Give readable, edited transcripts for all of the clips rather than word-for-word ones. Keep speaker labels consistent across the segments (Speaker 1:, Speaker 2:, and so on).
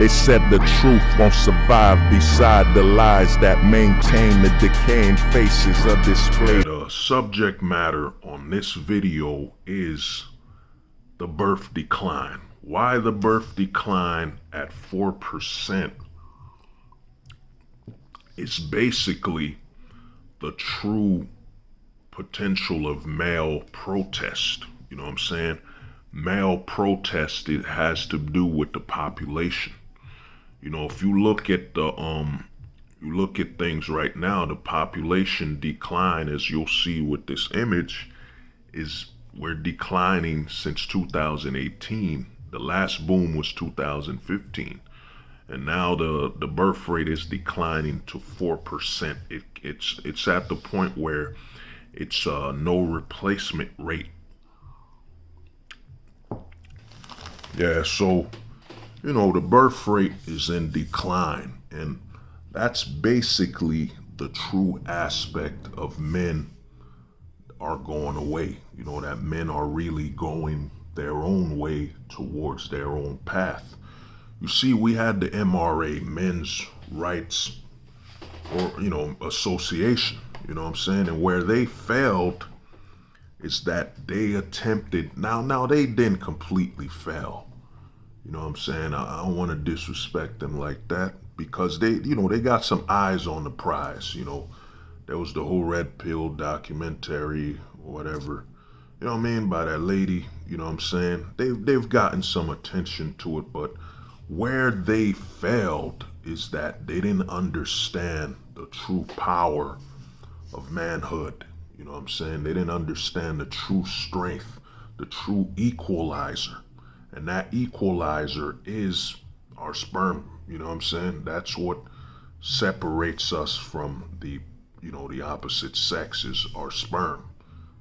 Speaker 1: They said the truth won't survive beside the lies that maintain the decaying faces of display.
Speaker 2: The subject matter on this video is the birth decline. Why the birth decline at 4%? It's basically the true potential of male protest. You know what I'm saying? Male protest, it has to do with the population. You know, if you look at things right now, the population decline, as you'll see with this image, is we're declining since 2018. The last boom was 2015. And now the birth rate is declining to 4%. It's at the point where it's no replacement rate. Yeah, so, you know, the birth rate is in decline, and that's basically the true aspect of men are going away. You know, that men are really going their own way towards their own path. You see, we had the MRA, Men's Rights, or, you know, Association, you know what I'm saying? And where they failed is that they attempted, now they didn't completely fail. You know what I'm saying? I don't want to disrespect them like that, because they, you know, they got some eyes on the prize. You know, there was the whole Red Pill documentary or whatever, you know what I mean, by that lady, you know what I'm saying? They've gotten some attention to it, but where they failed is that they didn't understand the true power of manhood. You know what I'm saying? They didn't understand the true strength, the true equalizer. And that equalizer is our sperm. You know what I'm saying? That's what separates us from the, you know, the opposite sex is our sperm.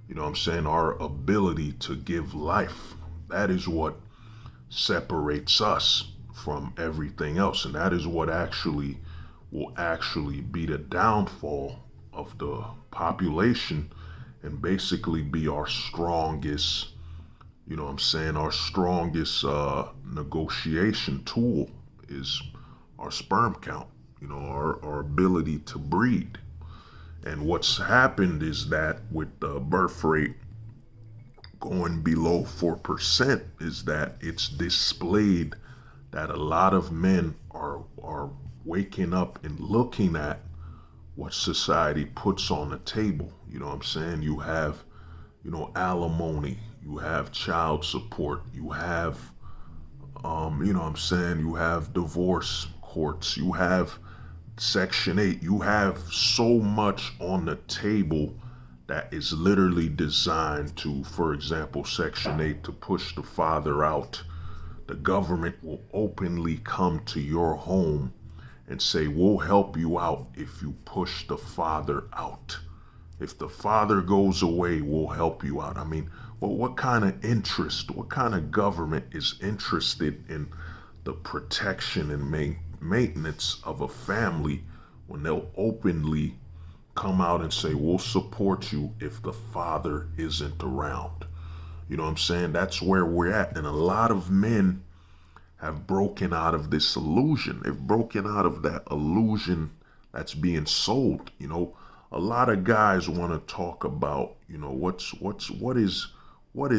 Speaker 2: You know what I'm saying? Our ability to give life. That is what separates us from everything else. And that is what actually will actually be the downfall of the population and basically be our strongest, you know what I'm saying, our strongest negotiation tool is our sperm count, you know, our ability to breed. And what's happened is that with the birth rate going below 4% is that it's displayed that a lot of men are waking up and looking at what society puts on the table. You know what I'm saying? You have, you know, alimony, you have child support, you have, you know what I'm saying, you have divorce courts, you have Section 8, you have so much on the table that is literally designed to, for example, Section 8, to push the father out. The government will openly come to your home and say, we'll help you out if you push the father out. If the father goes away, we'll help you out. I mean, well, what kind of interest, what kind of government is interested in the protection and maintenance of a family when they'll openly come out and say, we'll support you if the father isn't around? You know what I'm saying? That's where we're at. And a lot of men have broken out of this illusion. They've broken out of that illusion that's being sold. You know, a lot of guys want to talk about, you know, what is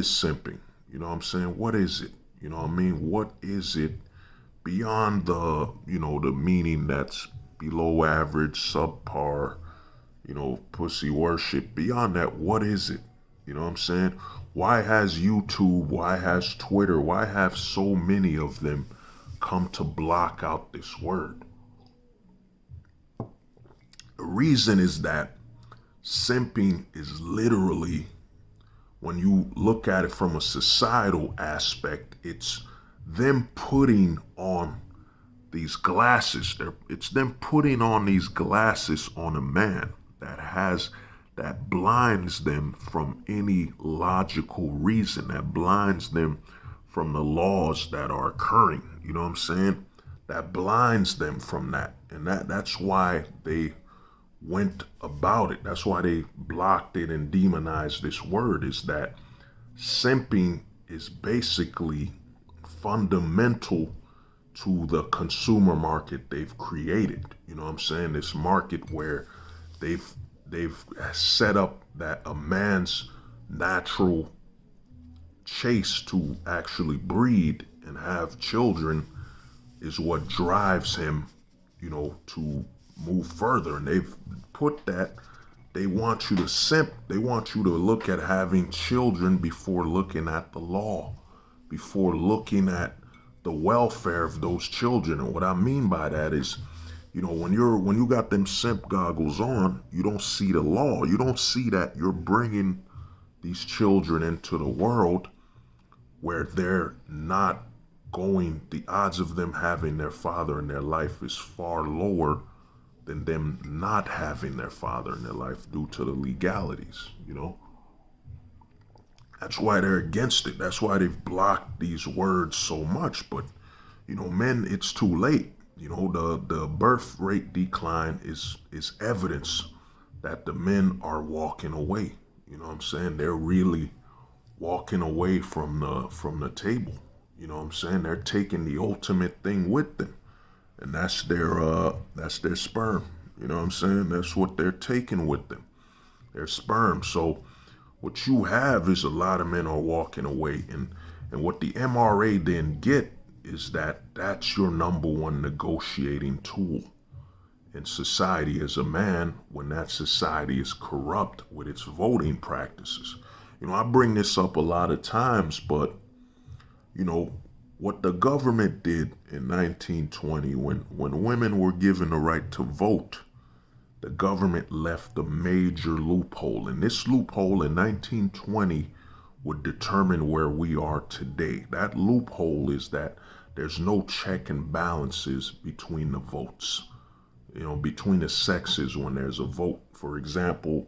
Speaker 2: simping? You know what I'm saying? What is it? You know what I mean? What is it beyond the, you know, the meaning that's below average, subpar, you know, pussy worship? Beyond that, what is it? You know what I'm saying? Why has YouTube, why has Twitter, why have so many of them come to block out this word? The reason is that simping is literally, when you look at it from a societal aspect, it's them putting on these glasses. It's them putting on these glasses on a man that blinds them from any logical reason, that blinds them from the laws that are occurring. You know what I'm saying? That blinds them from that. And that's why they went about it. That's why they blocked it and demonized this word, is that simping is basically fundamental to the consumer market they've created. You know what I'm saying? This market where they've they've set up that a man's natural chase to actually breed and have children is what drives him, to move further. And they've put that, they want you to simp, they want you to look at having children before looking at the law, before looking at the welfare of those children. And what I mean by that is, when you got them simp goggles on, you don't see the law. You don't see that you're bringing these children into the world where they're not going, the odds of them having their father in their life is far lower than them not having their father in their life due to the legalities. That's why they're against it. That's why they've blocked these words so much. But, men, it's too late. The birth rate decline is evidence that the men are walking away. You know what I'm saying? They're really walking away from the table. You know what I'm saying? They're taking the ultimate thing with them. And that's their sperm. You know what I'm saying? That's what they're taking with them. Their sperm. So what you have is a lot of men are walking away, and what the MRA didn't get is that that's your number one negotiating tool in society as a man when that society is corrupt with its voting practices. I bring this up a lot of times, but what the government did in 1920 when women were given the right to vote, the government left a major loophole. And this loophole in 1920 would determine where we are today. That loophole is that there's no check and balances between the votes, between the sexes when there's a vote. For example,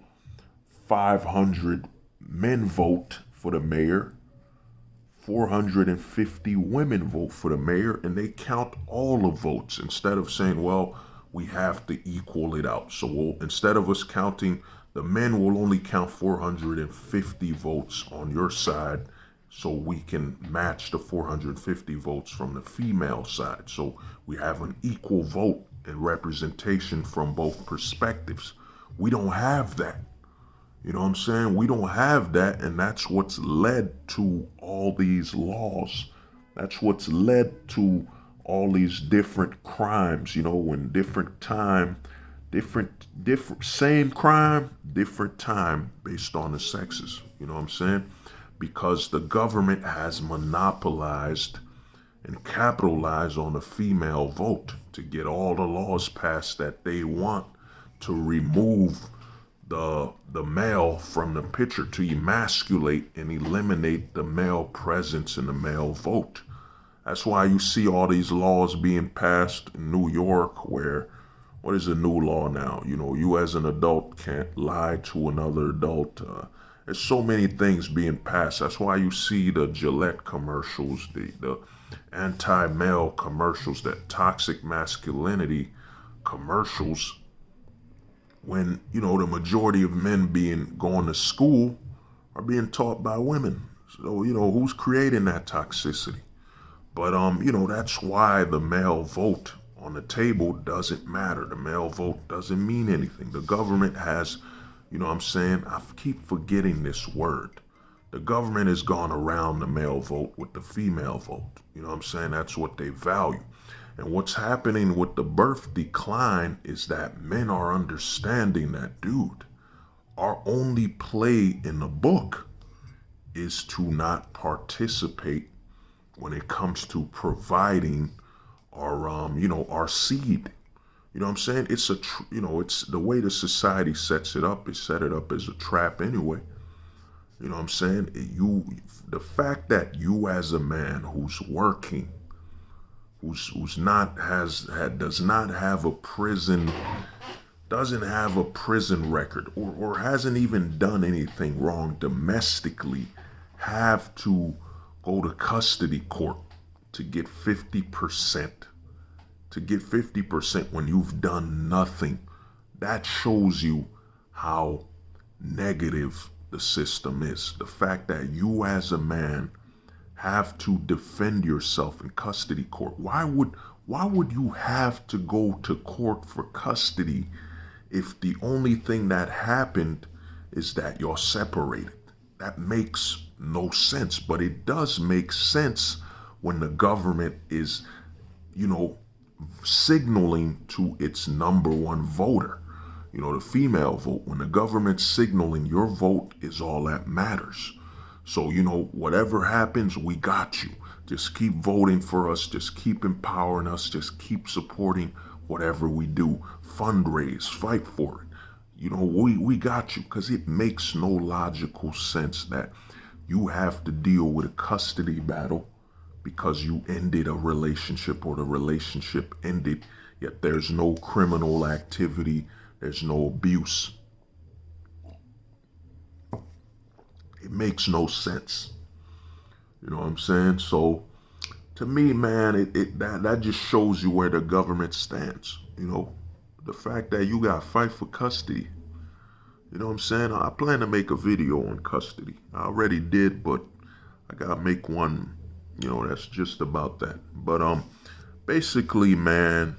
Speaker 2: 500 men vote for the mayor, 450 women vote for the mayor, and they count all the votes instead of saying, well, we have to equal it out. So instead of us counting, the men will only count 450 votes on your side so we can match the 450 votes from the female side. So we have an equal vote and representation from both perspectives. We don't have that. You know what I'm saying? We don't have that, and that's what's led to all these laws. That's what's led to all these different crimes, when different time, different, same crime, different time based on the sexes. You know what I'm saying? Because the government has monopolized and capitalized on the female vote to get all the laws passed that they want to remove the male from the picture, to emasculate and eliminate the male presence in the male vote. That's why you see all these laws being passed in New York where, what is a new law now? You as an adult can't lie to another adult. There's so many things being passed. That's why you see the Gillette commercials, the anti-male commercials, that toxic masculinity commercials, when, the majority of men going to school are being taught by women. So, who's creating that toxicity? But, that's why the male vote on the table doesn't matter. The male vote doesn't mean anything. The government has, I keep forgetting this word. The government has gone around the male vote with the female vote. That's what they value. And what's happening with the birth decline is that men are understanding that, dude, our only play in the book is to not participate when it comes to providing our seed. You know what I'm saying? It's it's the way the society sets it up. It set it up as a trap anyway. You know what I'm saying? The fact that you as a man who's working, does not have a prison record, or hasn't even done anything wrong domestically, have to go to custody court to get 50%. To get 50% when you've done nothing. That shows you how negative the system is. The fact that you as a man have to defend yourself in custody court? Why would you have to go to court for custody if the only thing that happened is that you're separated? That makes no sense, but it does make sense when the government is, you know, signaling to its number one voter, the female vote. When the government's signaling your vote is all that matters. So, whatever happens, we got you. Just keep voting for us. Just keep empowering us. Just keep supporting whatever we do. Fundraise, fight for it. We got you, because it makes no logical sense that you have to deal with a custody battle because you ended a relationship or the relationship ended, yet there's no criminal activity, there's no abuse. It makes no sense. You know what I'm saying? So to me, man, that just shows you where the government stands. The fact that you got to fight for custody. You know what I'm saying? I plan to make a video on custody. I already did, but I gotta make one, that's just about that. But basically, man,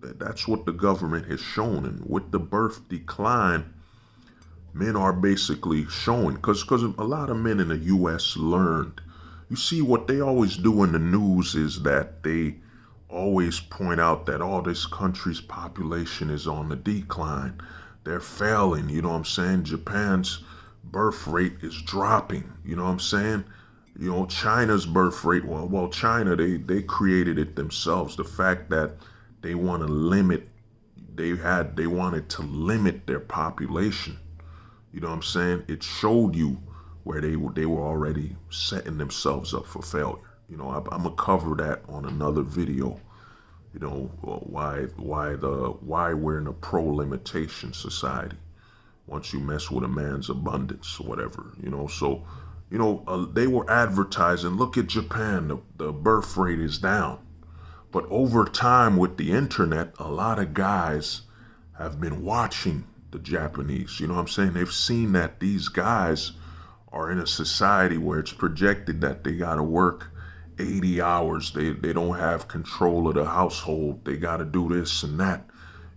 Speaker 2: that's what the government has shown. And with the birth decline, men are basically showing, because a lot of men in the U.S. learned. You see, what they always do in the news is that they always point out that all this country's population is on the decline. They're failing, you know what I'm saying? Japan's birth rate is dropping, you know what I'm saying? China's birth rate, well, China, they created it themselves. The fact that they want to limit, they wanted to limit their population. You know what I'm saying? It showed you where they were already setting themselves up for failure. I'm gonna cover that on another video. Why we're in a pro-limitation society once you mess with a man's abundance or whatever. So they were advertising, look at Japan, the birth rate is down. But over time with the internet, a lot of guys have been watching the Japanese. You know what I'm saying? They've seen that these guys are in a society where it's projected that they got to work 80 hours. They don't have control of the household. They got to do this and that.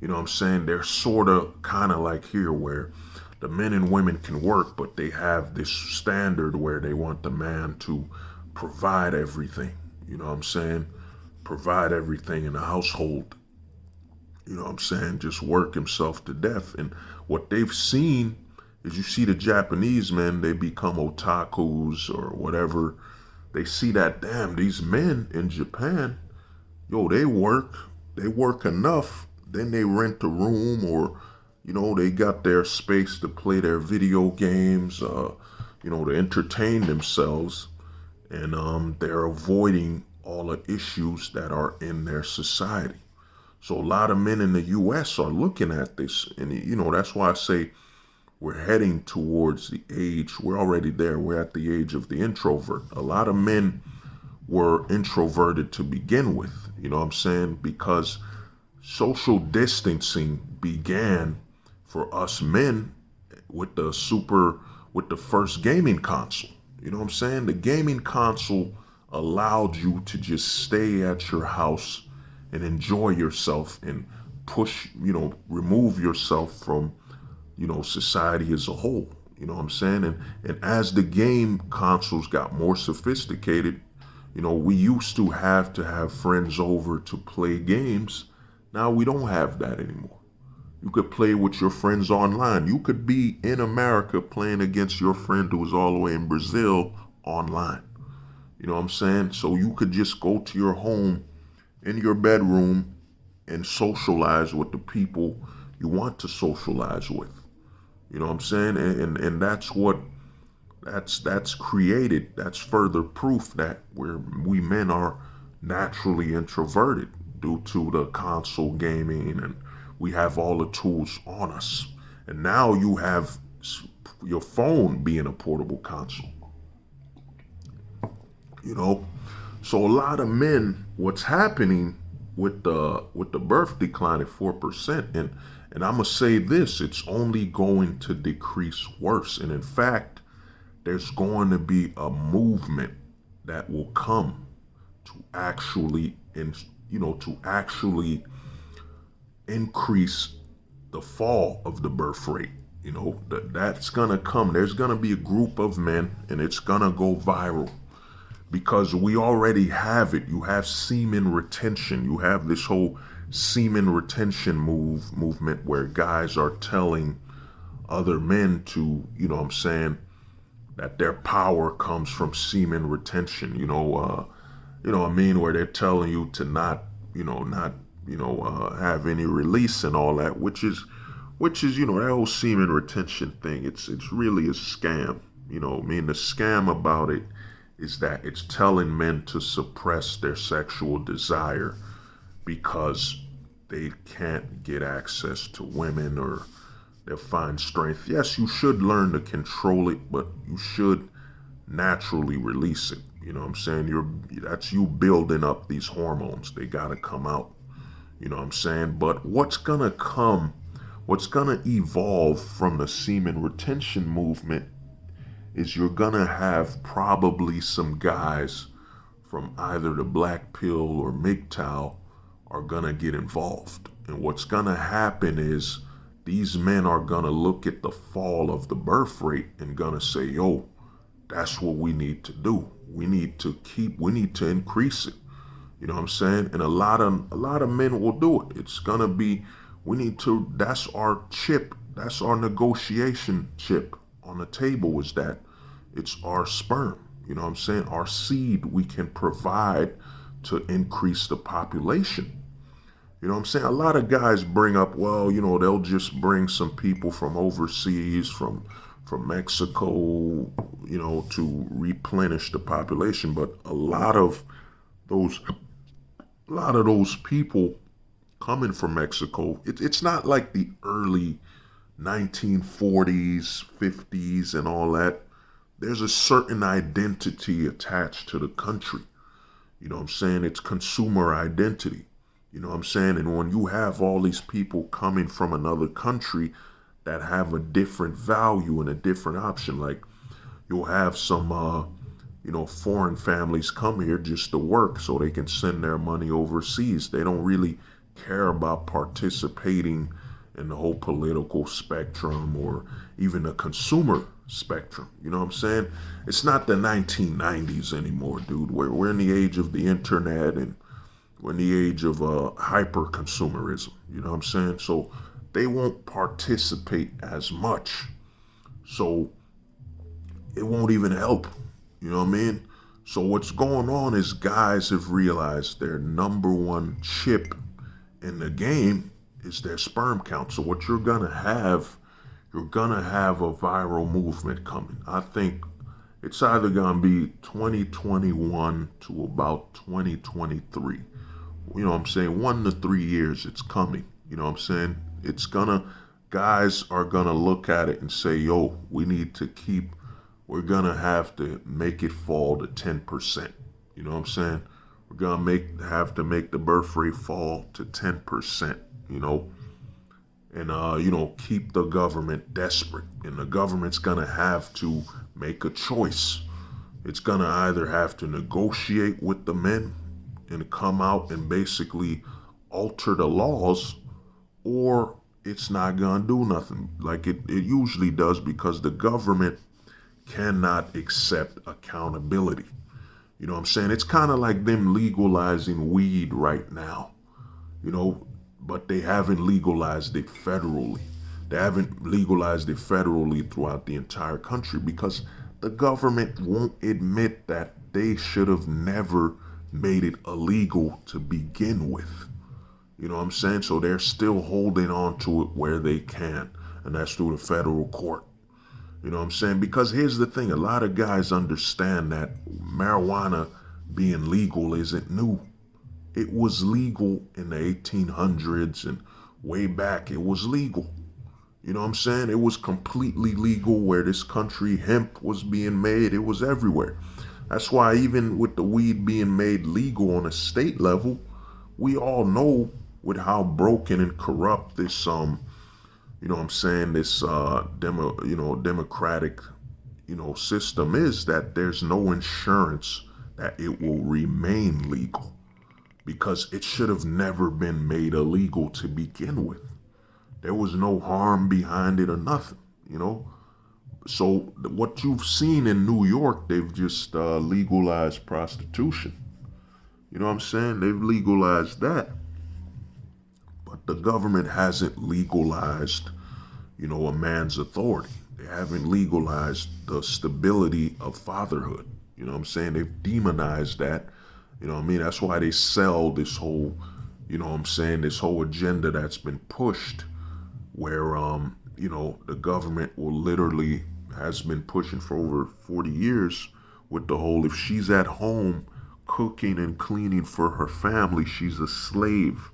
Speaker 2: You know what I'm saying? They're sort of kind of like here where the men and women can work, but they have this standard where they want the man to provide everything. You know what I'm saying? Provide everything in the household. You know what I'm saying? Just work himself to death. And what they've seen is, you see the Japanese men, they become otakus or whatever. They see that, damn, these men in Japan, they work enough. Then they rent a room, or, they got their space to play their video games, to entertain themselves. And they're avoiding all the issues that are in their society. So a lot of men in the U.S. are looking at this. And, that's why I say we're heading towards the age. We're already there. We're at the age of the introvert. A lot of men were introverted to begin with. You know what I'm saying? Because social distancing began for us men with the first gaming console. You know what I'm saying? The gaming console allowed you to just stay at your house and enjoy yourself and push, remove yourself from, society as a whole. You know what I'm saying? And as the game consoles got more sophisticated, we used to have friends over to play games. Now we don't have that anymore. You could play with your friends online. You could be in America playing against your friend who is all the way in Brazil online. You know what I'm saying? So you could just go to your home, in your bedroom, and socialize with the people you want to socialize with. You know what I'm saying? And that's created, that's further proof that we men are naturally introverted due to the console gaming, and we have all the tools on us. And now you have your phone being a portable console. So a lot of men, what's happening with the birth decline at 4%, and I'm gonna say this, it's only going to decrease worse. And in fact, there's going to be a movement that will come to actually, to actually increase the fall of the birth rate. That's gonna come. There's gonna be a group of men, and it's gonna go viral because we already have it. You have semen retention. You have this whole semen retention movement where guys are telling other men to, that their power comes from semen retention. Where they're telling you to not, have any release and all that, which is, that whole semen retention thing. It's really a scam. The scam about it is that it's telling men to suppress their sexual desire because they can't get access to women, or they'll find strength. Yes, you should learn to control it, but you should naturally release it. That's you building up these hormones. They gotta come out. But what's gonna evolve from the semen retention movement is you're gonna have probably some guys from either the black pill or MGTOW are gonna get involved. And what's gonna happen is these men are gonna look at the fall of the birth rate and gonna say, yo, that's what we need to do. We need to increase it. And a lot of men will do it. It's gonna be, that's our chip, that's our negotiation chip on the table, is that it's our sperm. Our seed we can provide to increase the population. A lot of guys bring up, well, they'll just bring some people from overseas, from Mexico, to replenish the population. But a lot of those people coming from Mexico, it's not like the early 1940s, 50s, and all that. There's a certain identity attached to the country. It's consumer identity. And when you have all these people coming from another country that have a different value and a different option, like you'll have some, foreign families come here just to work so they can send their money overseas. They don't really care about participating in the whole political spectrum or even the consumer spectrum. It's not the 1990s anymore, dude. We're in the age of the internet, and we're in the age of hyper consumerism. So they won't participate as much. So it won't even help. So what's going on is guys have realized their number one chip in the game is their sperm count. So what you're gonna have a viral movement coming. I think it's either gonna be 2021 to about 2023. 1 to 3 years it's coming. Guys are gonna look at it and say, yo, we're gonna have to make it fall to 10%. We're gonna have to make the birth rate fall to 10%, and keep the government desperate. And the government's gonna have to make a choice. It's gonna either have to negotiate with the men and come out and basically alter the laws, or it's not gonna do nothing like it usually does, because the government cannot accept accountability. It's kind of like them legalizing weed right now, but they haven't legalized it federally. They haven't legalized it federally throughout the entire country because the government won't admit that they should have never made it illegal to begin with. So they're still holding on to it where they can, and that's through the federal court. Because here's the thing, a lot of guys understand that marijuana being legal isn't new. It was legal in the 1800s, and way back it was legal. It was completely legal where this country. Hemp was being made. It was everywhere. That's why even with the weed being made legal on a state level, we all know with how broken and corrupt this this democratic system is, that there's no insurance that it will remain legal, because it should have never been made illegal to begin with. There was no harm behind it or nothing, you know? So what you've seen in New York, they've just legalized prostitution. You know what I'm saying? They've legalized that. But the government hasn't legalized, a man's authority. They haven't legalized the stability of fatherhood. You know what I'm saying? They've demonized that. You know what I mean? That's why they sell this whole, this whole agenda that's been pushed where, the government will literally has been pushing for over 40 years with the whole, if she's at home cooking and cleaning for her family, she's a slave.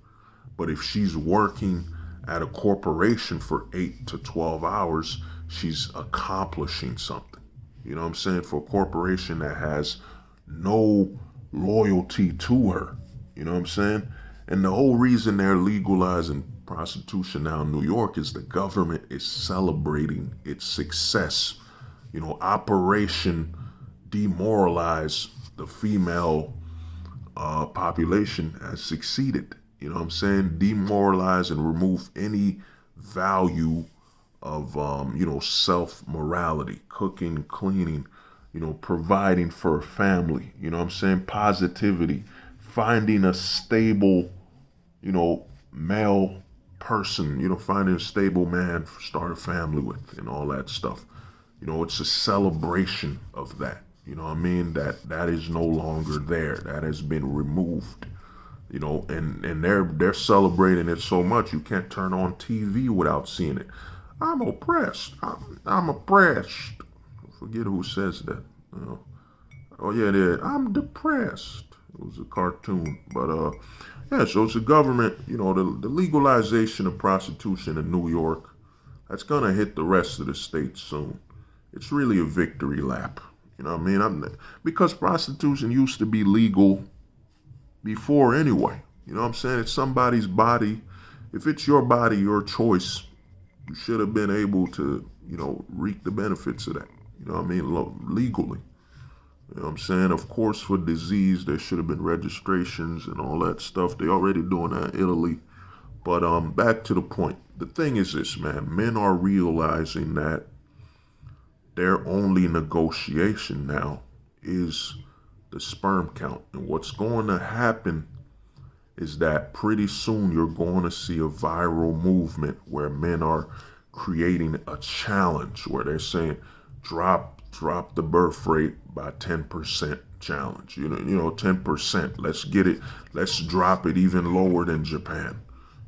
Speaker 2: But if she's working at a corporation for 8 to 12 hours, she's accomplishing something. You know what I'm saying? For a corporation that has no loyalty to her. You know what I'm saying? And the whole reason they're legalizing prostitution now in New York is the government is celebrating its success. Operation Demoralize the female population has succeeded. You know what I'm saying? Demoralize and remove any value of, self-morality, cooking, cleaning, providing for a family. You know what I'm saying? Positivity, finding a stable, male person, finding a stable man to start a family with and all that stuff. It's a celebration of that. You know what I mean? That is no longer there. That has been removed. And they're celebrating it so much you can't turn on TV without seeing it. I'm oppressed. I'm oppressed. I forget who says that. Oh yeah, I'm depressed. It was a cartoon, but yeah. So it's the government. The legalization of prostitution in New York. That's gonna hit the rest of the states soon. It's really a victory lap. You know what I mean? Because prostitution used to be legal before anyway. You know what I'm saying? It's somebody's body. If it's your body, your choice, you should have been able to, reap the benefits of that. You know what I mean? Legally. You know what I'm saying? Of course, for disease, there should have been registrations and all that stuff. They already doing that in Italy. But back to the point. The thing is this, man. Men are realizing that their only negotiation now is the sperm count. And what's going to happen is that pretty soon you're going to see a viral movement where men are creating a challenge where they're saying drop the birth rate by 10% challenge. 10%. Let's get it. Let's drop it even lower than Japan.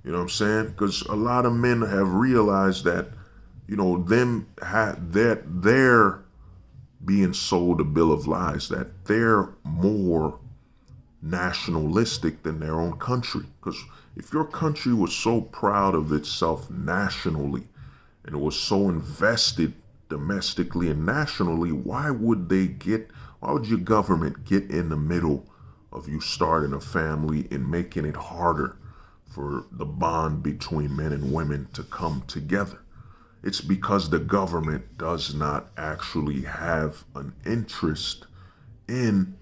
Speaker 2: You know what I'm saying? Because a lot of men have realized that, they're being sold a bill of lies, that they're more nationalistic than their own country. Because if your country was so proud of itself nationally and it was so invested domestically and nationally, why would your government get in the middle of you starting a family and making it harder for the bond between men and women to come together? It's because the government does not actually have an interest in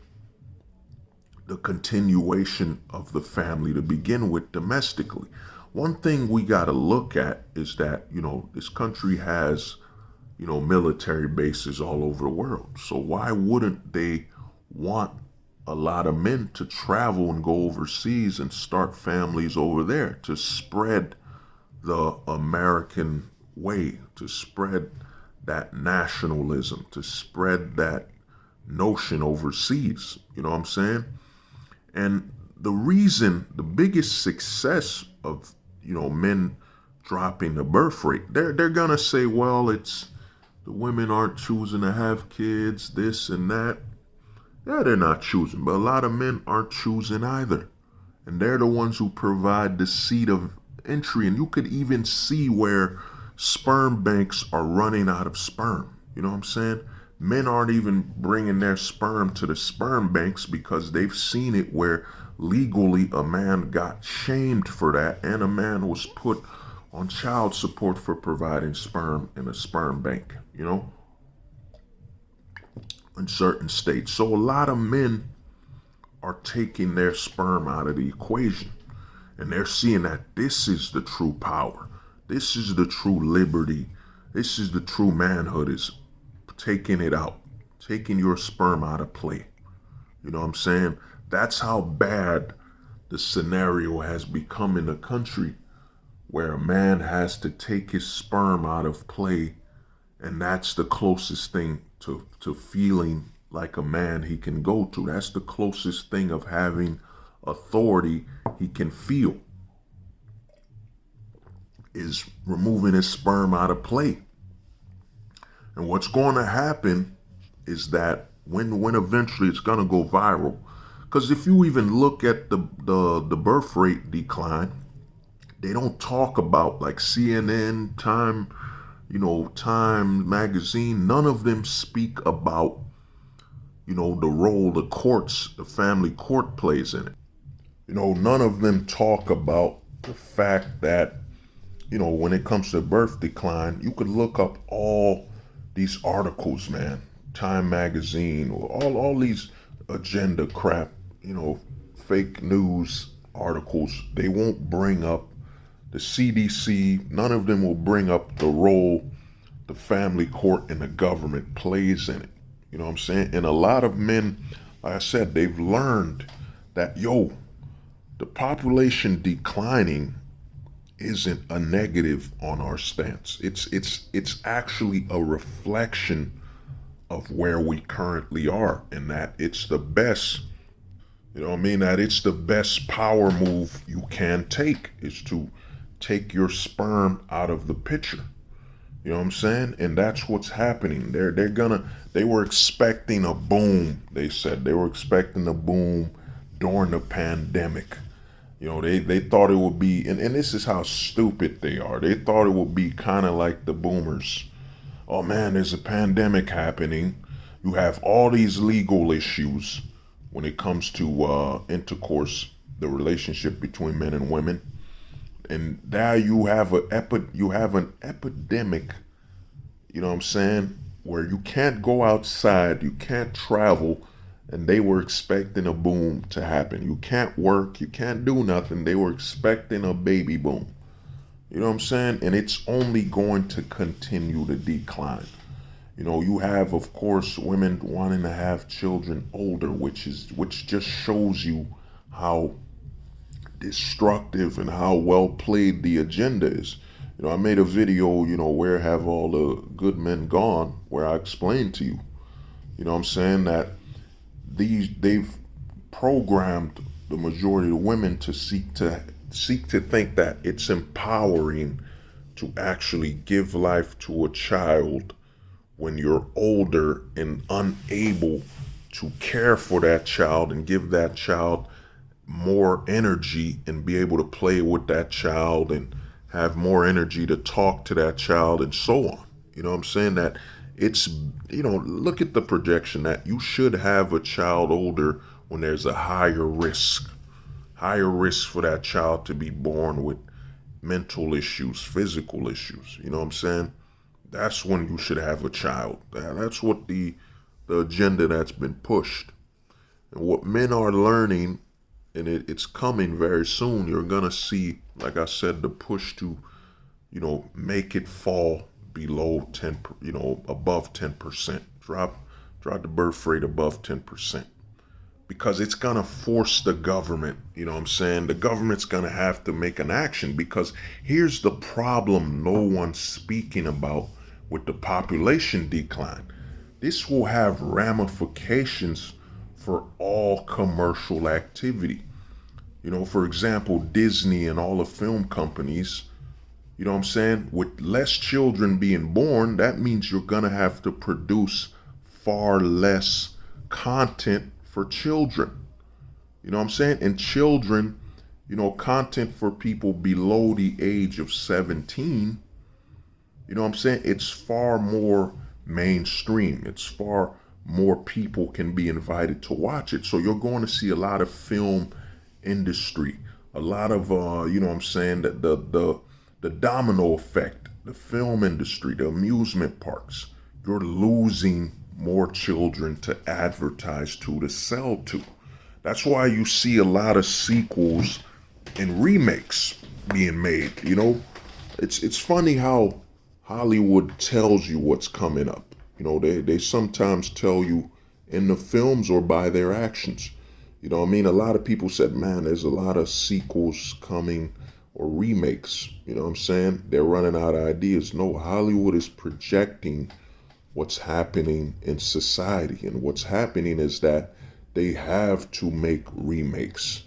Speaker 2: the continuation of the family to begin with domestically. One thing we got to look at is that, this country has, military bases all over the world. So why wouldn't they want a lot of men to travel and go overseas and start families over there to spread the American way, to spread that nationalism, to spread that notion overseas? You know what I'm saying? And the biggest success of, men dropping the birth rate, they're gonna say, well, it's the women aren't choosing to have kids, this and that. Yeah, they're not choosing, but a lot of men aren't choosing either. And they're the ones who provide the seed of entry. And you could even see where sperm banks are running out of sperm. You know what I'm saying? Men aren't even bringing their sperm to the sperm banks because they've seen it where legally a man got shamed for that and a man was put on child support for providing sperm in a sperm bank, in certain states. So a lot of men are taking their sperm out of the equation. And they're seeing that this is the true power. This is the true liberty. This is the true manhood, is taking it out, taking your sperm out of play. You know what I'm saying? That's how bad the scenario has become in the country, where a man has to take his sperm out of play, and that's the closest thing to feeling like a man he can go to. That's the closest thing of having authority he can feel, is removing his sperm out of play. And what's going to happen is that when eventually it's going to go viral, because if you even look at the birth rate decline, they don't talk about, like CNN, Time magazine, none of them speak about, the role the family court plays in it. None of them talk about the fact that, when it comes to birth decline, you could look up all these articles, man. Time magazine, or all these agenda crap, fake news articles. They won't bring up the CDC. None of them will bring up the role the family court and the government plays in it. You know what I'm saying? And a lot of men, like I said, they've learned that, the population declining isn't a negative on our stance. It's actually a reflection of where we currently are, and that it's the best, that it's the best power move you can take, is to take your sperm out of the picture. You know what I'm saying? And that's what's happening. They were expecting a boom. They said they were expecting a boom during the pandemic. They thought it would be, and this is how stupid they are. They thought it would be kind of like the boomers. Oh man, there's a pandemic happening. You have all these legal issues when it comes to intercourse, the relationship between men and women. And now you have an epidemic, you know what I'm saying, where you can't go outside, you can't travel, and they were expecting a boom to happen. You can't work, you can't do nothing. They were expecting a baby boom. You know what I'm saying? And it's only going to continue to decline. You have, of course, women wanting to have children older, which just shows you how destructive and how well played the agenda is. I made a video, where have all the good men gone, where I explained to you, what I'm saying, that they've programmed the majority of the women to seek to think that it's empowering to actually give life to a child when you're older and unable to care for that child and give that child more energy and be able to play with that child and have more energy to talk to that child and so on. You know what I'm saying? That it's, look at the projection that you should have a child older when there's a higher risk for that child to be born with mental issues, physical issues. You know what I'm saying? That's when you should have a child. That's what the agenda that's been pushed. And what men are learning, and it's coming very soon, you're going to see, like I said, the push to, make it fall below 10, above 10%. Drop the birth rate above 10%. Because it's going to force the government, the government's going to have to make an action, because here's the problem no one's speaking about with the population decline. This will have ramifications for all commercial activity. For example, Disney and all the film companies, with less children being born, that means you're going to have to produce far less content for children. And children, content for people below the age of 17, it's far more mainstream. It's far more people can be invited to watch it. So you're going to see a lot of film industry, a lot of, the domino effect, the film industry, the amusement parks. You're losing more children to advertise to sell to. That's why you see a lot of sequels and remakes being made. It's funny how Hollywood tells you what's coming up. They sometimes tell you in the films or by their actions. I mean, a lot of people said, man, there's a lot of sequels coming or remakes. You know what I'm saying? They're running out of ideas. No, Hollywood is projecting what's happening in society. And what's happening is that they have to make remakes.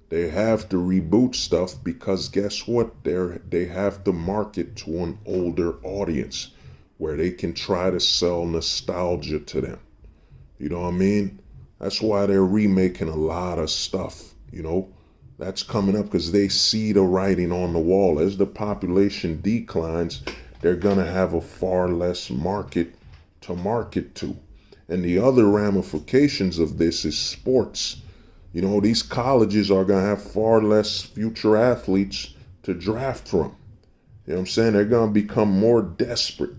Speaker 2: They have to reboot stuff because guess what? They have to market to an older audience where they can try to sell nostalgia to them. You know what I mean? That's why they're remaking a lot of stuff. That's coming up because they see the writing on the wall. As the population declines, they're going to have a far less market to market to. And the other ramifications of this is sports. These colleges are going to have far less future athletes to draft from. You know what I'm saying? They're going to become more desperate.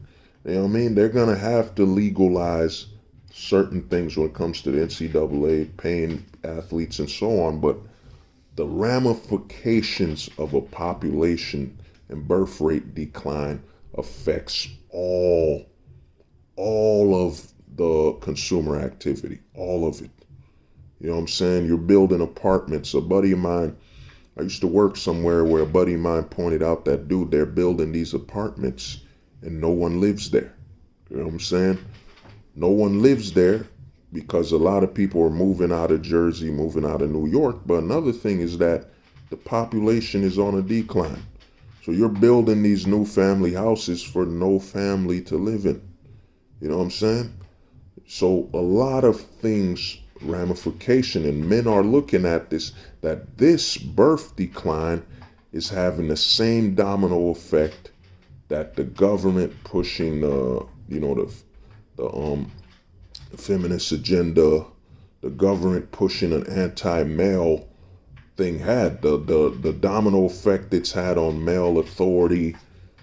Speaker 2: You know what I mean? They're going to have to legalize certain things when it comes to the NCAA, paying athletes and so on. But the ramifications of a population and birth rate decline affects all of the consumer activity, all of it. You know what I'm saying? You're building apartments. A buddy of mine, I used to work somewhere where a buddy of mine pointed out that, dude, they're building these apartments and no one lives there. You know what I'm saying? No one lives there because a lot of people are moving out of Jersey, moving out of New York. But another thing is that the population is on a decline. So you're building these new family houses for no family to live in. You know what I'm saying? So a lot of things, ramification, and men are looking at this, that this birth decline is having the same domino effect that the government pushing the feminist agenda, the government pushing an anti-male thing had. The domino effect it's had on male authority,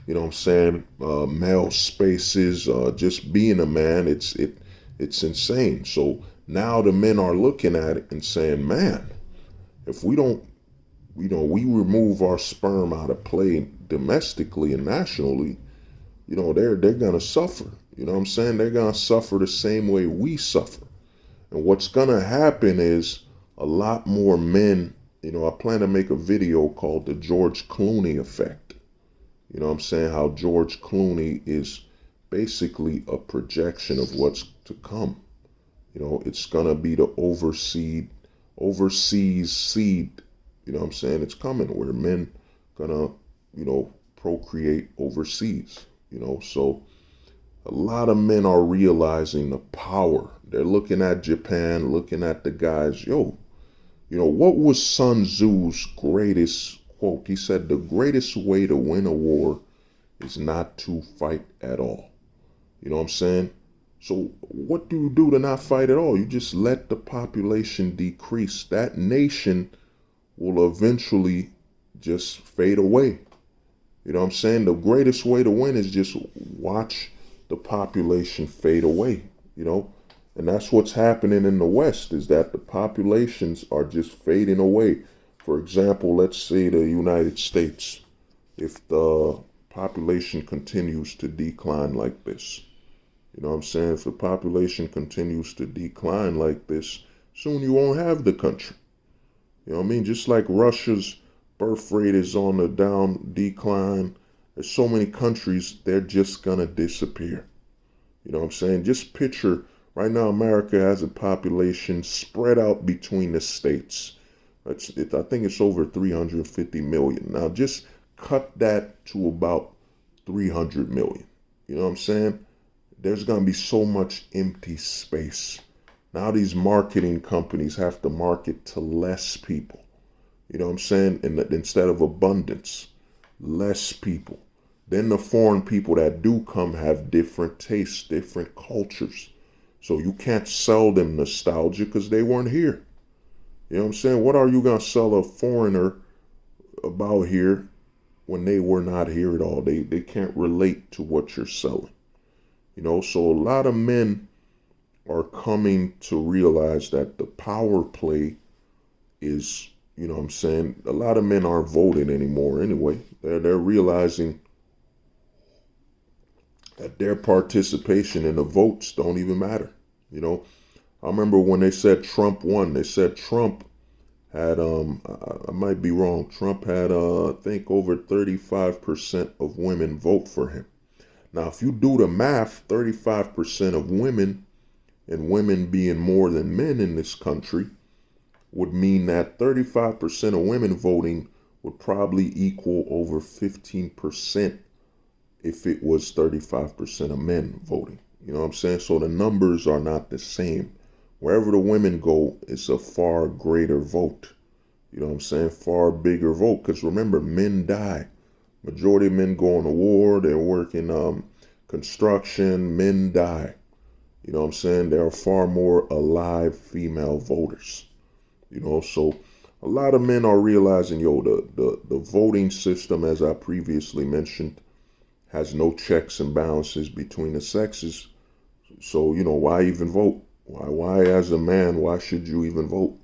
Speaker 2: you know what I'm saying, male spaces, just being a man, it's insane. So now the men are looking at it and saying, man, if we don't, we remove our sperm out of play domestically and nationally, they're going to suffer. You know what I'm saying? They're going to suffer the same way we suffer. And what's going to happen is a lot more men, I plan to make a video called the George Clooney effect. You know what I'm saying? How George Clooney is basically a projection of what's to come. It's going to be the overseas seed. You know what I'm saying? It's coming where men gonna, procreate overseas. So a lot of men are realizing the power. They're looking at Japan, looking at the guys. What was Sun Tzu's greatest quote? He said, the greatest way to win a war is not to fight at all. You know what I'm saying? So what do you do to not fight at all? You just let the population decrease. That nation will eventually just fade away. You know what I'm saying? The greatest way to win is just watch the population fade away, and that's what's happening in the West, is that the populations are just fading away. For example, let's say the United States, if the population continues to decline like this, you know what I'm saying? If the population continues to decline like this, soon you won't have the country. You know what I mean? Just like Russia's birth rate is on the decline, there's so many countries, they're just going to disappear. You know what I'm saying? Just picture, right now America has a population spread out between the states. I think it's over 350 million. Now just cut that to about 300 million. You know what I'm saying? There's going to be so much empty space. Now these marketing companies have to market to less people. You know what I'm saying? Instead of abundance, less people. Then the foreign people that do come have different tastes, different cultures. So you can't sell them nostalgia because they weren't here. You know what I'm saying? What are you going to sell a foreigner about here when they were not here at all? They can't relate to what you're selling. So a lot of men are coming to realize that the power play is, you know what I'm saying, a lot of men aren't voting anymore anyway. They're realizing that their participation in the votes don't even matter. You know, I remember when they said Trump won, they said Trump had I might be wrong. Trump had I think over 35% of women vote for him. Now, if you do the math, 35% of women, and women being more than men in this country, would mean that 35% of women voting would probably equal over 15% if it was 35% of men voting. You know what I'm saying? So the numbers are not the same. Wherever the women go, it's a far greater vote. You know what I'm saying? Far bigger vote. Because remember, men die. Majority of men go on to war. They're working construction. Men die. You know what I'm saying? There are far more alive female voters. You know, so a lot of men are realizing, yo, the voting system, as I previously mentioned, has no checks and balances between the sexes. So, you know, why even vote? Why as a man, why should you even vote?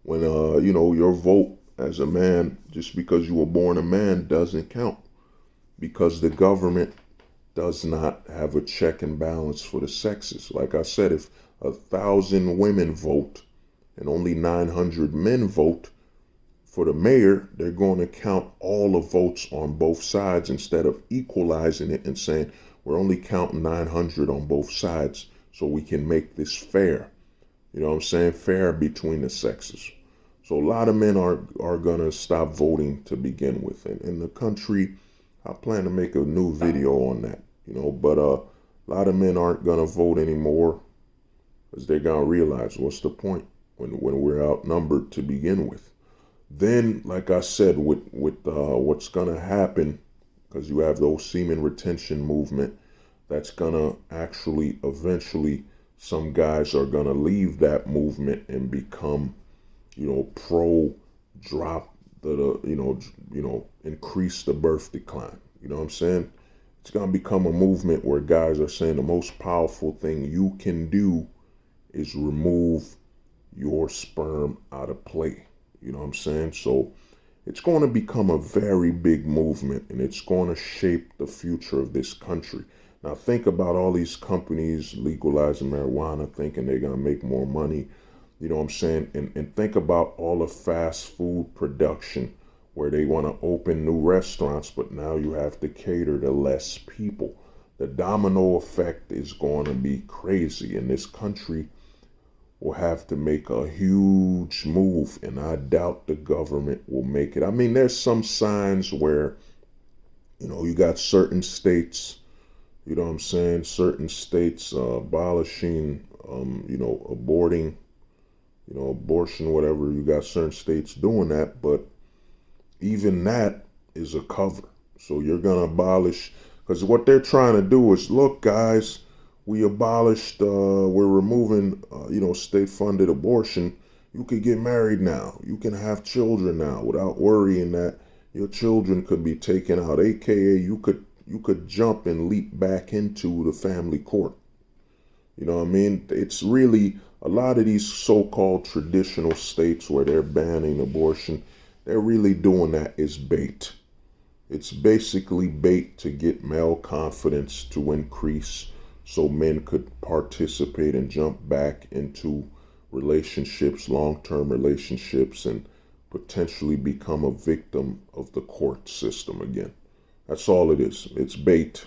Speaker 2: When, you know, your vote as a man, just because you were born a man, doesn't count. Because the government does not have a check and balance for the sexes. Like I said, if 1,000 women vote and only 900 men vote for the mayor, they're going to count all the votes on both sides instead of equalizing it and saying, we're only counting 900 on both sides so we can make this fair. You know what I'm saying? Fair between the sexes. So a lot of men are going to stop voting to begin with. And in the country, I plan to make a new video on that, you know, but a lot of men aren't going to vote anymore because they're going to realize what's the point when we're outnumbered to begin with. Then, like I said, with what's going to happen, because you have those semen retention movement, that's going to actually eventually some guys are going to leave that movement and become, you know, pro drop increase the birth decline. You know what I'm saying? It's going to become a movement where guys are saying the most powerful thing you can do is remove your sperm out of play. You know what I'm saying? So it's going to become a very big movement, and it's going to shape the future of this country. Now think about all these companies legalizing marijuana, thinking they're going to make more money. You know what I'm saying? And think about all the fast food production where they want to open new restaurants, but now you have to cater to less people. The domino effect is going to be crazy, and this country will have to make a huge move, and I doubt the government will make it. I mean, there's some signs where, you know, you got certain states, you know what I'm saying, certain states abolishing, aborting, abortion, whatever. You got certain states doing that, but even that is a cover. So you're going to abolish, because what they're trying to do is, look, guys, we abolished, we're removing, state-funded abortion. You could get married now. You can have children now without worrying that your children could be taken out. AKA, you could jump and leap back into the family court. You know what I mean? It's really a lot of these so-called traditional states where they're banning abortion. They're really doing that is bait. It's basically bait to get male confidence to increase, so men could participate and jump back into relationships, long-term relationships, and potentially become a victim of the court system again. That's all it is. It's bait.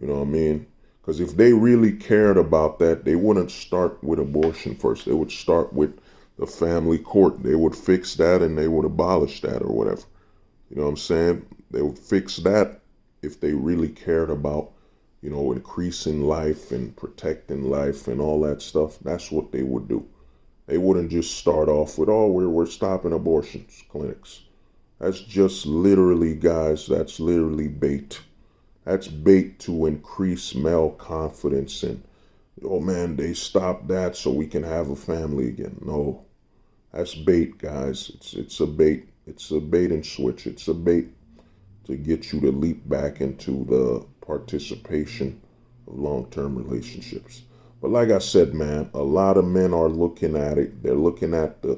Speaker 2: You know what I mean? Because if they really cared about that, they wouldn't start with abortion first. They would start with the family court. They would fix that and they would abolish that or whatever. You know what I'm saying? They would fix that if they really cared about, increasing life and protecting life and all that stuff. That's what they would do. They wouldn't just start off with, we're stopping abortions clinics. That's just literally, guys, that's literally bait. That's bait to increase male confidence and, oh man, they stopped that so we can have a family again. No, that's bait, guys. It's a bait. It's a bait and switch. It's a bait to get you to leap back into the participation of long-term relationships. But like I said, man, a lot of men are looking at it. They're looking at the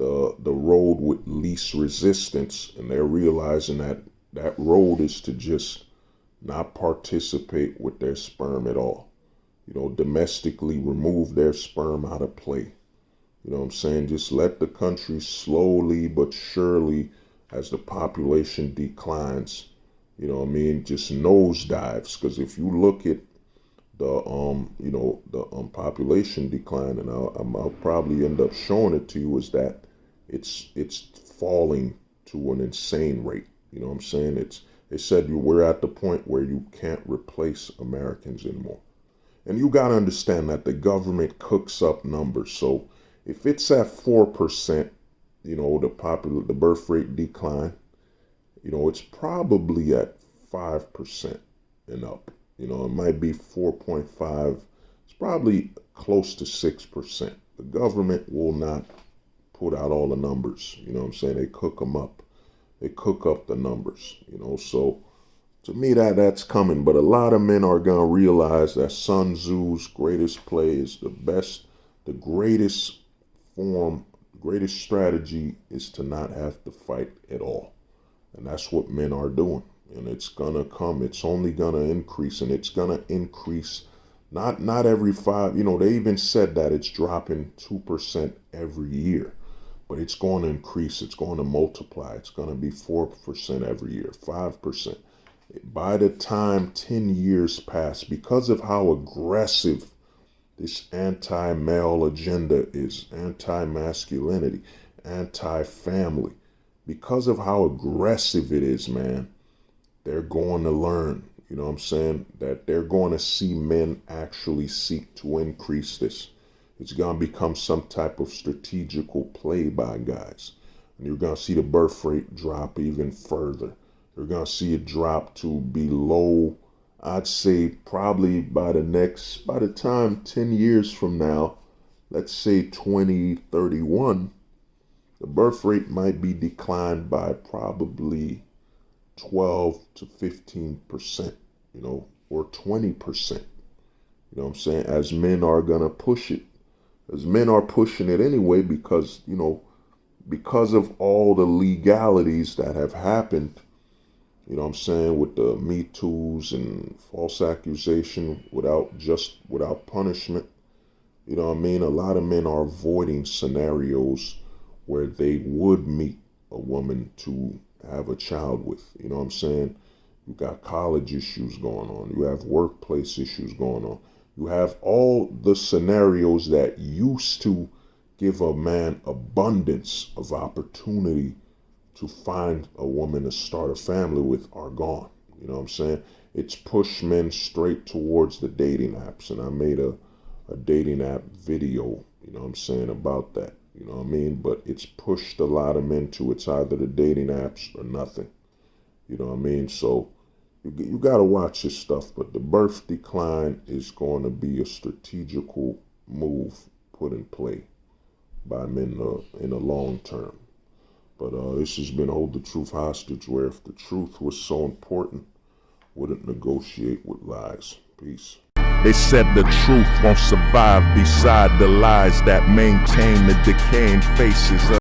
Speaker 2: the road with least resistance, and they're realizing that that road is to just not participate with their sperm at all. Domestically remove their sperm out of play. You know what I'm saying? Just let the country slowly but surely, as the population declines, just nosedives. Because if you look at the population decline, and I'll probably end up showing it to you, is that it's falling to an insane rate. You know what I'm saying? They said we're at the point where you can't replace Americans anymore. And you got to understand that the government cooks up numbers. So if it's at 4%, the birth rate decline, it's probably at 5% and up. It might be 4.5. It's probably close to 6%. The government will not put out all the numbers. You know what I'm saying? They cook them up. They cook up the numbers, So to me, that's coming. But a lot of men are going to realize that Sun Tzu's greatest play is the best, the greatest form, greatest strategy is to not have to fight at all. And that's what men are doing. And it's going to come. It's only going to increase. And it's going to increase not every 5. They even said that it's dropping 2% every year. But it's going to increase. It's going to multiply. It's going to be 4% every year, 5%. By the time 10 years pass, because of how aggressive this anti-male agenda is, anti-masculinity, anti-family, because of how aggressive it is, man, they're going to learn, that they're going to see men actually seek to increase this. It's going to become some type of strategical play by guys. And you're going to see the birth rate drop even further. You're going to see it drop to below, I'd say probably by the time 10 years from now, let's say 2031, the birth rate might be declined by probably 12 to 15%, or 20%. You know what I'm saying? As men are going to push it. As men are pushing it anyway, because, because of all the legalities that have happened, with the Me Too's and false accusation without punishment. A lot of men are avoiding scenarios where they would meet a woman to have a child with. You got college issues going on. You have workplace issues going on. You have all the scenarios that used to give a man abundance of opportunity to find a woman to start a family with are gone. It's pushed men straight towards the dating apps. And I made a dating app video, about that. But it's pushed a lot of men to it's either the dating apps or nothing. So you got to watch this stuff. But the birth decline is going to be a strategical move put in play by men in the long term. But this has been Hold the Truth Hostage, where if the truth was so important, wouldn't negotiate with lies. Peace.
Speaker 1: They said the truth won't survive beside the lies that maintain the decaying faces of